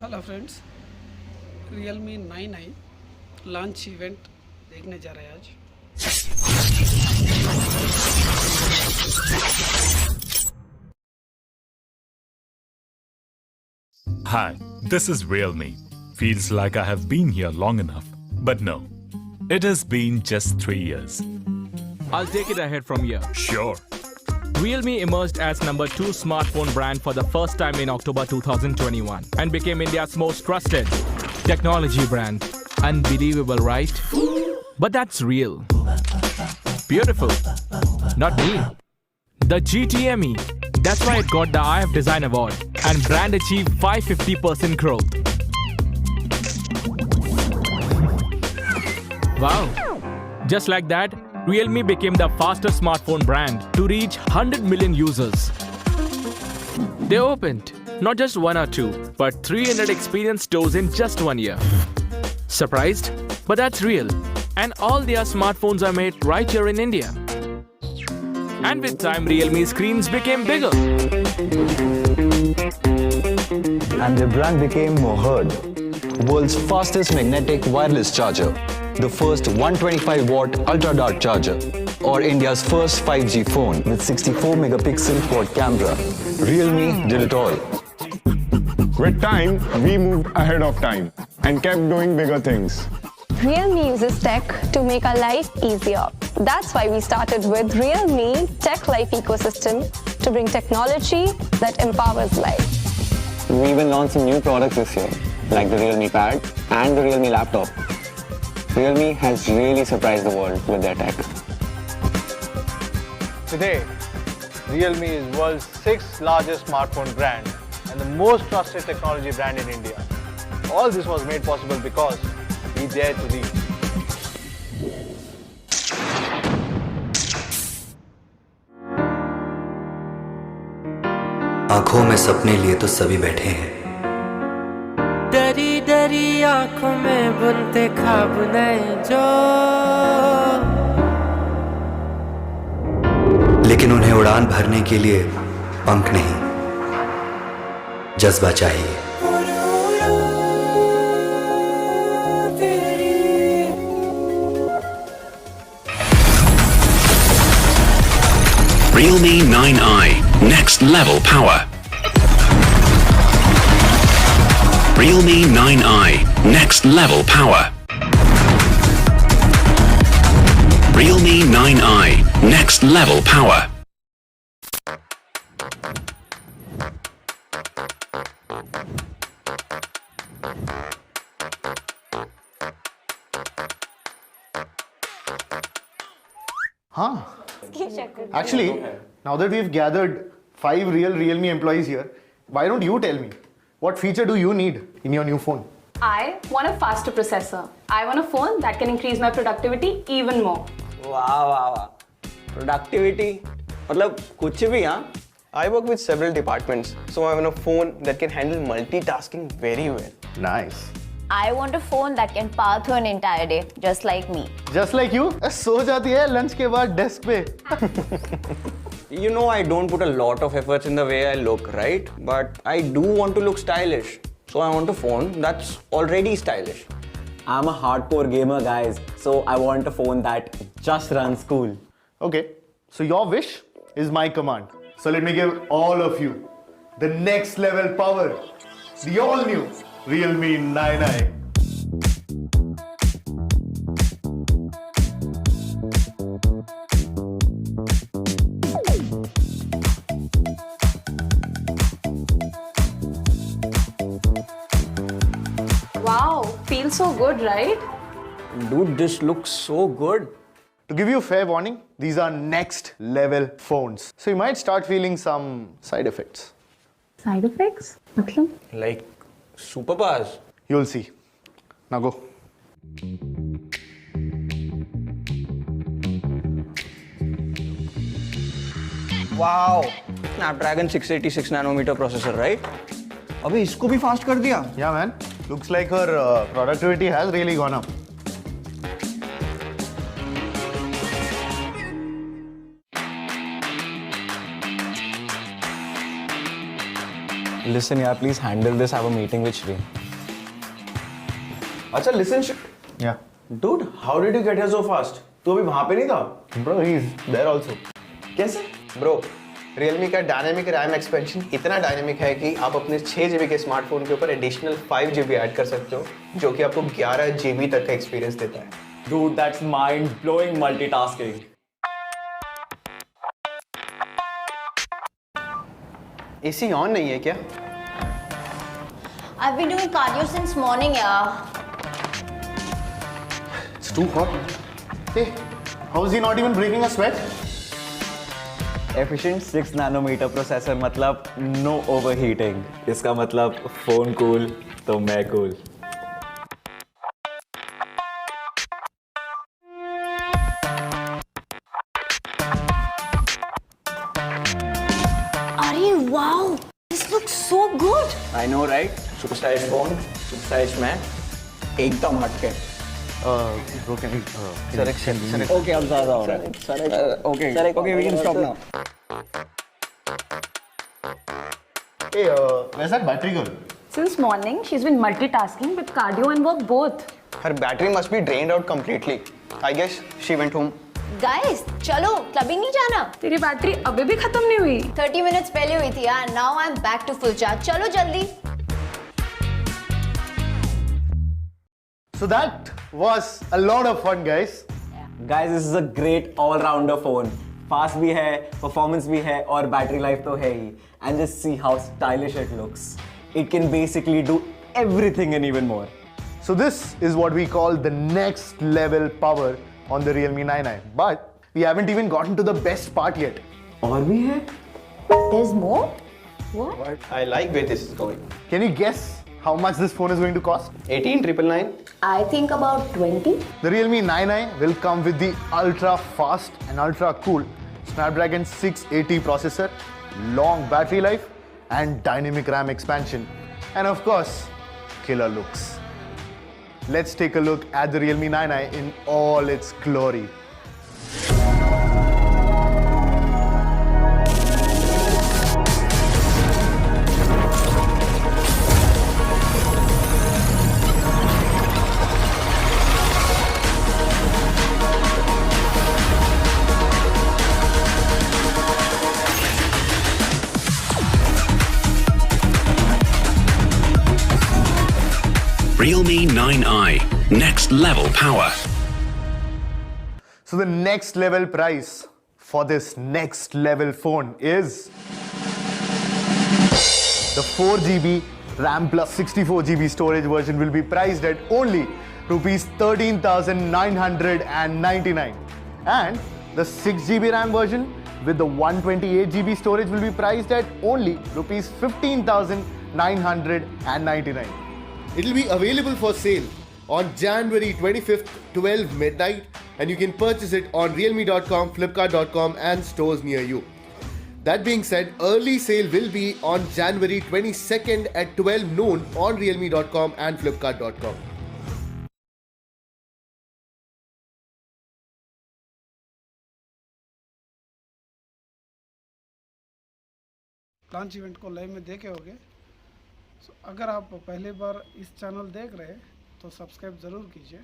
Hello friends, Realme 9i launch event देखने जा रहे हैं आज। Hi, this is Realme. Feels like I have been here long enough. But no, it has been just 3 years. I'll take it ahead from here. Sure. Realme emerged as #2 smartphone brand for the first time in October 2021 and became India's most trusted technology brand. Unbelievable, right? But that's real. Beautiful. Not me. The GTME. That's why it got the Eye of Design Award and brand achieved 550% growth. Wow. Just like that, Realme became the fastest smartphone brand to reach 100 million users. They opened not just 1 or 2, but 300 experience stores in just 1 year. Surprised? But that's real. And all their smartphones are made right here in India. And with time, Realme screens became bigger. And their brand became more heard. World's fastest magnetic wireless charger, the first 125-watt ultra-dark charger, or India's first 5G phone with 64-megapixel quad camera. Realme did it all. With time, we moved ahead of time and kept doing bigger things. Realme uses tech to make our life easier. That's why we started with Realme Tech Life Ecosystem to bring technology that empowers life. We even launched some new products this year, like the Realme Pad and the Realme Laptop. Realme has really surprised the world with their tech. Today, Realme is world's 6th largest smartphone brand and the most trusted technology brand in India. All this was made possible because we dare to lead. आंखों में सपने लिए तो सभी बैठे हैं, डरी डरी आंखों में बुनते ख्वाब नए जो, लेकिन उन्हें उड़ान भरने के लिए पंख नहीं, जज्बा चाहिए। Realme9i, next level power. Realme9i, next level power. Realme9i, next level power. Huh? Actually, now that we've gathered 5 real Realme employees here, why don't you tell me, what feature do you need in your new phone? I want a faster processor. I want a phone that can increase my productivity even more. Wow. Productivity? मतलब कुछ भी हाँ? I work with several departments, so I want a phone that can handle multitasking very well. Nice. I want a phone that can power through an entire day, just like me. Just like you? सो जाती है lunch के बाद desk पे. You know I don't put a lot of efforts in the way I look, right? But I do want to look stylish. So I want a phone that's already stylish. I'm a hardcore gamer, guys. So I want a phone that just runs cool. Okay, so your wish is my command. So let me give all of you the next level power. The all new Realme 9i. Wow, feels so good, right? Dude, this looks so good. To give you a fair warning, these are next level phones. So you might start feeling some side effects. Side effects? Like superpowers. You'll see. Now go. Wow. Snapdragon 686 nanometer processor, right? अबे इसको भी fast कर दिया? Yeah, man. Looks like her productivity has really gone up. Listen, yaar, please handle this. I have a meeting with Shri. अच्छा, listen, Yeah. dude, how did you get here so fast? तू अभी वहाँ पे नहीं था? Bro, he's there also. कैसे? Bro, Realme का dynamic RAM expansion इतना डायनेमिक है कि आप अपने 6 GB के स्मार्टफोन के ऊपर एडिशनल 5 GB ऐड कर सकते हो, जो कि आपको 11 GB तक का एक्सपीरियंस देता है. Dude, that's mind-blowing multitasking. AC on नहीं है क्या? I've been doing cardio since morning, yeah. It's too hot. Hey, how is he not even breaking a sweat? Efficient 6 nanometer processor मतलब no overheating. इसका मतलब phone cool तो मैं cool. Arey, wow! This looks so good! I know, right? Super stylish phone, super stylish मैं, एकदम हटके. Bro, can we select? Okay, अब ज़्यादा हो रहा है. Okay, we can stop now. Hey, where's that battery girl? Since morning, she's been multitasking with cardio and work both. Her battery must be drained out completely. I guess she went home. Guys, चलो clubbing नहीं जाना? तेरी battery अभी भी खत्म नहीं हुई? 30 minutes पहले हुई थी यार. Now I'm back to full charge. चलो जल्दी. So that was a lot of fun, guys. Guys, this is a great all-rounder phone. Fast भी है, performance भी है और battery life तो है ही. And just see how stylish it looks. It can basically do everything and even more. So this is what we call the next level power on the Realme9i. But we haven't even gotten to the best part yet. और भी है? There's more? What? I like where this is going. Can you guess how much this phone is going to cost? 18,999. I think about 20. The Realme9i will come with the ultra fast and ultra cool Snapdragon 680 processor, long battery life and dynamic RAM expansion, and of course, killer looks. Let's take a look at the Realme9i in all its glory. Realme9i, next level power. So the next level price for this next level phone is the 4GB RAM plus 64GB storage version will be priced at only rupees 13,999, and the 6GB RAM version with the 128GB storage will be priced at only rupees 15,999. It will be available for sale on January 25th, 12 midnight, and you can purchase it on Realme.com, Flipkart.com and stores near you. That being said, early sale will be on January 22nd at 12 noon on Realme.com and Flipkart.com. Launch event को live में देखे होगे. So, अगर आप पहली बार इस channel देख रहे हैं तो सब्सक्राइब ज़रूर कीजिए.